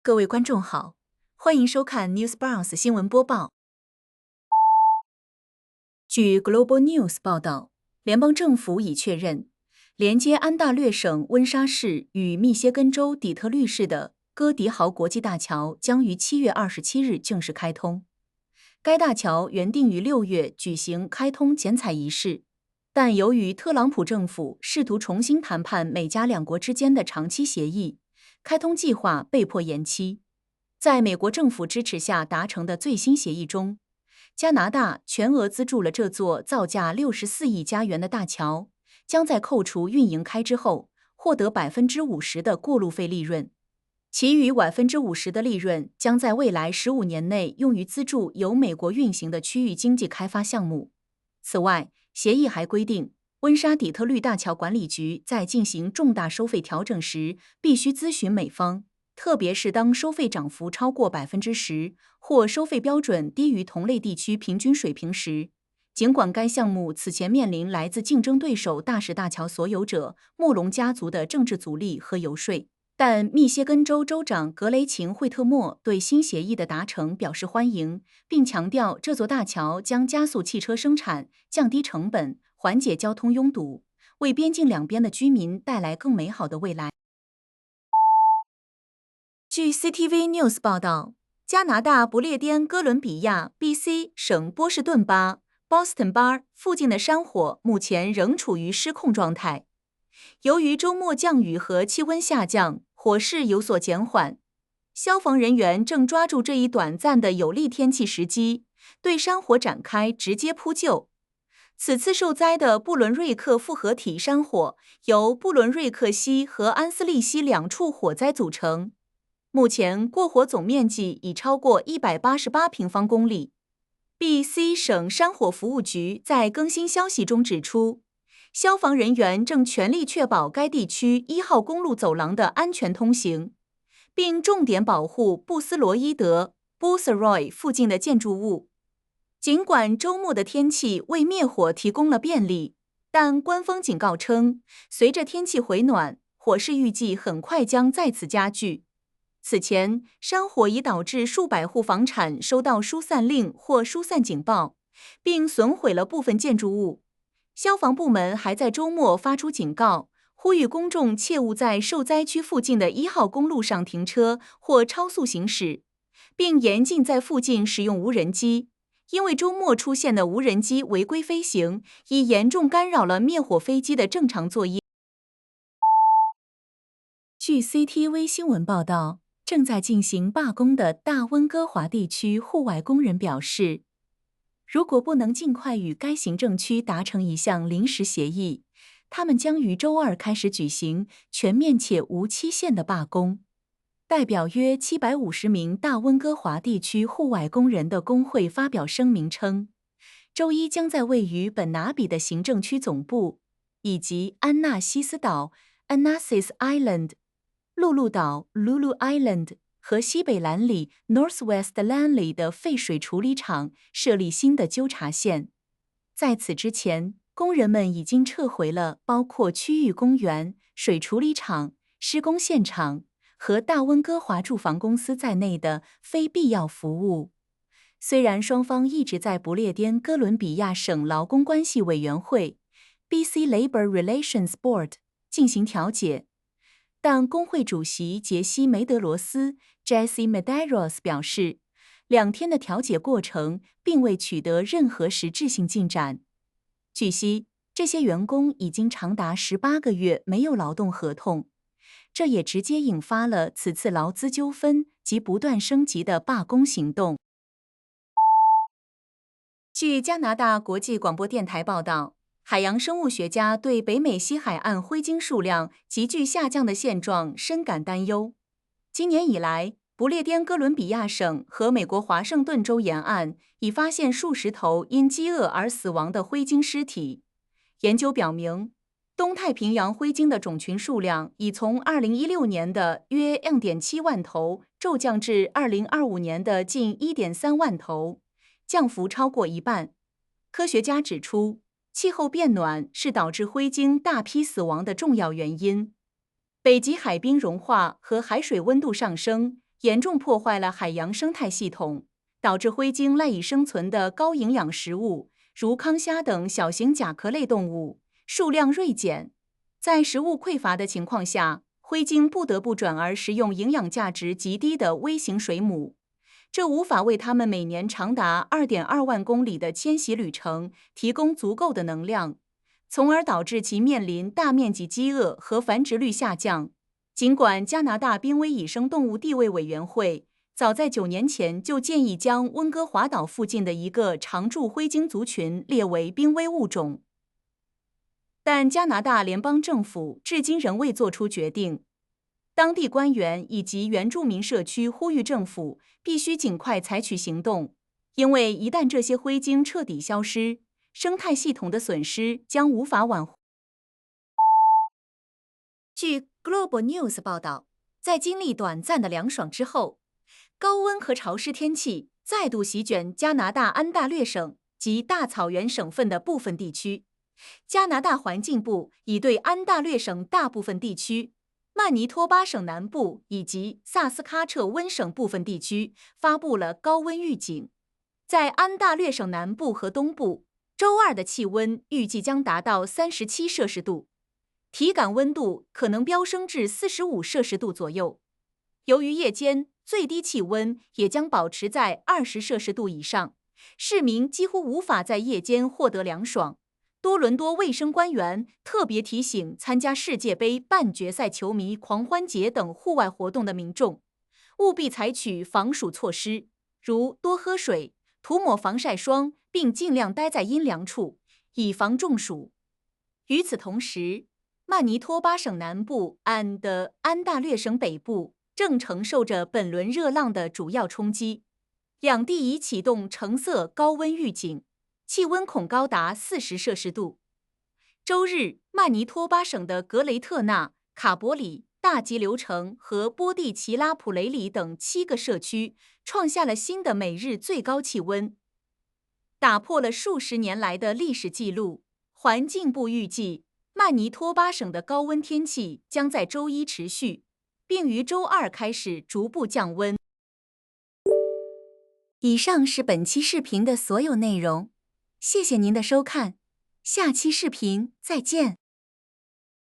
各位观众好，欢迎收看 Newsbrows 新闻播报。据 Global News 报道，联邦政府已确认，连接安大略省温莎市与密歇根州底特律市的戈迪豪国际大桥将于7月27日正式开通。该大桥原定于6月举行开通剪彩仪式，但由于特朗普政府试图重新谈判美加两国之间的长期协议，开通计划被迫延期。在美国政府支持下达成的最新协议中，加拿大全额资助了这座造价64亿加元的大桥，将在扣除运营开支后获得50%的过路费利润，其余50%的利润将在未来15年内用于资助由美国运行的区域经济开发项目。此外，协议还规定，温莎底特律大桥管理局在进行重大收费调整时必须咨询美方，特别是当收费涨幅超过10%或收费标准低于同类地区平均水平时。尽管该项目此前面临来自竞争对手大石大桥所有者莫隆家族的政治阻力和游说，但密歇根州州长格雷琴·惠特莫对新协议的达成表示欢迎，并强调这座大桥将加速汽车生产、降低成本、缓解交通拥堵，为边境两边的居民带来更美好的未来。据 CTV News 报道，加拿大不列颠哥伦比亚 BC 省波士顿巴 Boston Bar 附近的山火目前仍处于失控状态。由于周末降雨和气温下降，火势有所减缓。消防人员正抓住这一短暂的有利天气时机，对山火展开直接扑救。此次受灾的布伦瑞克复合体山火由布伦瑞克西和安斯利西两处火灾组成。目前过火总面积已超过188平方公里。BC 省山火服务局在更新消息中指出，消防人员正全力确保该地区1号公路走廊的安全通行，并重点保护布斯罗伊德 （Busseroi） 附近的建筑物。尽管周末的天气为灭火提供了便利，但官方警告称，随着天气回暖，火势预计很快将再次加剧。此前，山火已导致数百户房产收到疏散令或疏散警报，并损毁了部分建筑物。消防部门还在周末发出警告，呼吁公众切勿在受灾区附近的1号公路上停车或超速行驶，并严禁在附近使用无人机，因为周末出现的无人机违规飞行已严重干扰了灭火飞机的正常作业。据 CTV 新闻报道，正在进行罢工的大温哥华地区户外工人表示，如果不能尽快与该行政区达成一项临时协议，他们将于周二开始举行全面且无期限的罢工。代表约750名大温哥华地区户外工人的工会发表声明称，周一将在位于本拿比的行政区总部，以及安纳西斯岛 （Annacis Island）、露露岛 （Lulu Island） 和西北兰里 （Northwest Lanley） 的废水处理厂设立新的纠察线。在此之前，工人们已经撤回了包括区域公园、水处理厂、施工现场和大温哥华住房公司在内的非必要服务。虽然双方一直在不列颠哥伦比亚省劳工关系委员会 （BC Labor Relations Board） 进行调解，但工会主席杰西·梅德罗斯 （Jesse Medeiros） 表示，2天的调解过程并未取得任何实质性进展。据悉，这些员工已经长达18个月没有劳动合同，这也直接引发了此次劳资纠纷及不断升级的罢工行动。据加拿大国际广播电台报道，海洋生物学家对北美西海岸灰鲸数量急剧下降的现状深感担忧。今年以来，不列颠哥伦比亚省和美国华盛顿州沿岸已发现数十头因饥饿而死亡的灰鲸尸体。研究表明，东太平洋灰鲸的种群数量已从2016年的约 2.7 万头骤降至2025年的近 1.3 万头，降幅超过一半。科学家指出，气候变暖是导致灰鲸大批死亡的重要原因。北极海冰融化和海水温度上升严重破坏了海洋生态系统，导致灰鲸赖以生存的高营养食物，如康虾等小型甲壳类动物数量锐减。在食物匮乏的情况下，灰鲸不得不转而食用营养价值极低的微型水母，这无法为它们每年长达2.2万公里的迁徙旅程提供足够的能量，从而导致其面临大面积饥饿和繁殖率下降。尽管加拿大濒危野生动物地位委员会早在9年前就建议将温哥华岛附近的一个常驻灰鲸族群列为濒危物种，但加拿大联邦政府至今仍未做出决定。当地官员以及原住民社区呼吁政府必须尽快采取行动，因为一旦这些灰鲸彻底消失，生态系统的损失将无法挽回。据 Global News 报道，在经历短暂的凉爽之后，高温和潮湿天气再度席卷加拿大安大略省及大草原省份的部分地区。加拿大环境部已对安大略省大部分地区、曼尼托巴省南部以及萨斯喀彻温省部分地区发布了高温预警。在安大略省南部和东部，周二的气温预计将达到37摄氏度，体感温度可能飙升至45摄氏度左右。由于夜间最低气温也将保持在20摄氏度以上，市民几乎无法在夜间获得凉爽。多伦多卫生官员特别提醒参加世界杯半决赛球迷狂欢节等户外活动的民众，务必采取防暑措施，如多喝水、涂抹防晒霜，并尽量待在阴凉处，以防中暑。与此同时，曼尼托巴省南部和安大略省北部正承受着本轮热浪的主要冲击，两地已启动橙色高温预警，气温恐高达40摄氏度。周日，曼尼托巴省的格雷特纳、卡伯里、大吉流城和波蒂奇拉普雷里等7个社区创下了新的每日最高气温，打破了数十年来的历史记录。环境部预计，曼尼托巴省的高温天气将在周一持续，并于周二开始逐步降温。以上是本期视频的所有内容，谢谢您的收看，下期视频再见。